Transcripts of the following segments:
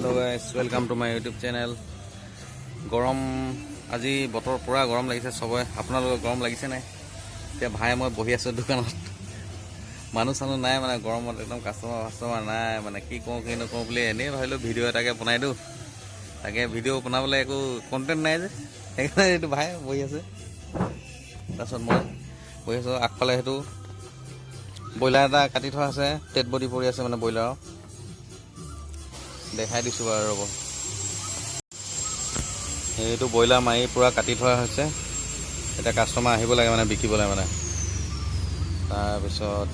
Hello guys welcome to my YouTube channel. गरम आज बतर पूरा गरम लगे सबे अपना गरम लगे ना। इतना भाई मैं बहि आसो दुकान मानु सानु ना मैं गरम एकदम कास्टमार ना मैं कि कहूँ कि नक एने भाई भिडिओ एटाके बनाई दूँ ताके भिडिओ बनाबले एक कन्टेन्ट ना जो भाई बहि आसे तरह मैं बहि आसो आगफाले हेतु ब्रयलार एटा काटि थोड़ा आछे डेड बडी पड़ी आछे माने ब्रयलार देखाई दिसो आरो रब এইটো ব্ৰইলাৰ মাৰি পুৰা কাটি থোৱা হৈছে। এটা কাস্টমাৰ আহিব লাগে মানে বিকিবলৈ মানে তাৰপিছত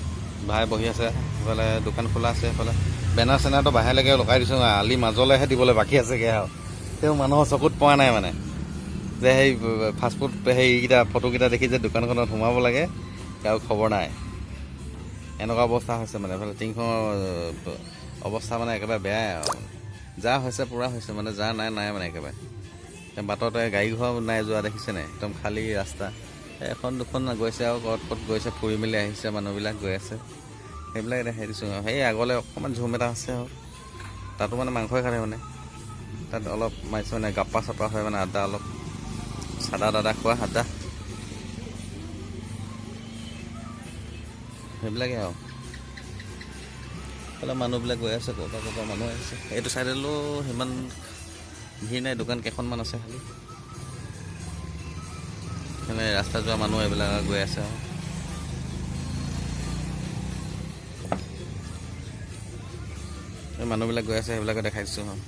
ভাই বহি আছে সেইফালে দোকান খোলা আছে সেইফালে বেনাৰ চেনাৰটো বাহিৰলৈকে লগাই দিছোঁ আলি মাজলৈহে দিবলৈ বাকী আছেগৈ আৰু তেওঁ মানুহৰ চকুত পোৱা নাই মানে যে সেই ফাষ্টফুড সেইকেইটা ফটোকেইটা দেখি যে দোকানখনত সোমাব লাগে আৰু খবৰ নাই এনেকুৱা অৱস্থা হৈছে মানে এইফালে টিংখনৰ অৱস্থা মানে একেবাৰে বেয়াই আৰু যা হৈছে পুৰা হৈছে মানে যা নাই নাই মানে একেবাৰে বাটতে গাড়ী ঘৰ নাই যোৱা দেখিছে নাই একদম খালী ৰাস্তা এখন দুখন গৈছে আৰু ক'ত গৈছে ফুৰি মেলি আহিছে মানুহবিলাক গৈ আছে সেইবিলাক দেখাই দিছোঁ আৰু সেই আগলৈ অকণমান ঝুম এটা আছে আৰু তাতো মানে মাংসই খালে মানে তাত অলপ মাৰিছে মানে গাপ্পা চাপ্পা হয় মানে আদা অলপ চাদা দাদা খোৱা আদা সেইবিলাকে আৰু এইফালে মানুহবিলাক গৈ আছে ক'ৰপৰা মানুহ আহিছে এইটো চাইডলৈও সিমান ভিৰ নাই দোকান কেইখনমান আছে খালি মানে ৰাস্তা যোৱা মানুহ এইবিলাক গৈ আছে আৰু এই মানুহবিলাক গৈ আছে সেইবিলাকে দেখাই দিছোঁ আৰু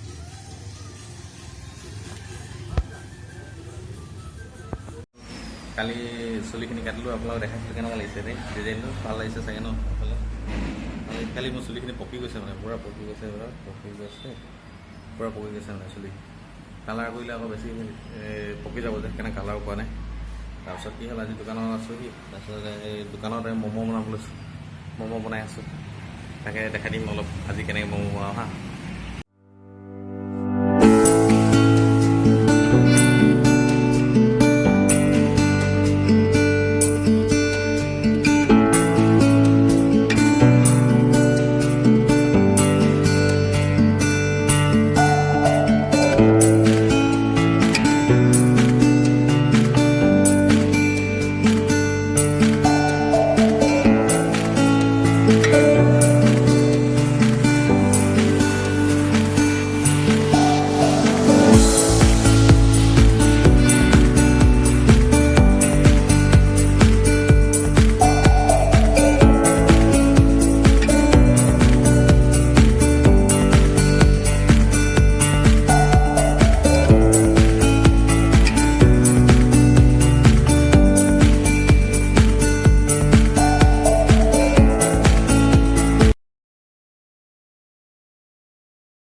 কালি চুলিখিনি কাটিলোঁ আপোনালোকক দেখাইছিলোঁ কেনেকুৱা লাগিছে দেই ডিজাইনটো ভাল লাগিছে চাগে ন এইফালে কালি মোৰ চুলিখিনি পকি গৈছে মানে পূৰা পকি গৈছে পূৰা পকি গৈছে মানে চুলি কালাৰ কৰিলে আকৌ বেছি পকি যাব যে সেইকাৰণে কালাৰো পোৱা নাই তাৰপিছত কি হ'ল আজি দোকানত আছোঁহি তাৰপিছত এই দোকানত ম'ম' বনাবলৈ ম'ম' বনাই আছোঁ তাকে দেখাই দিম অলপ আজি কেনেকৈ ম'ম' বনাওঁ হা।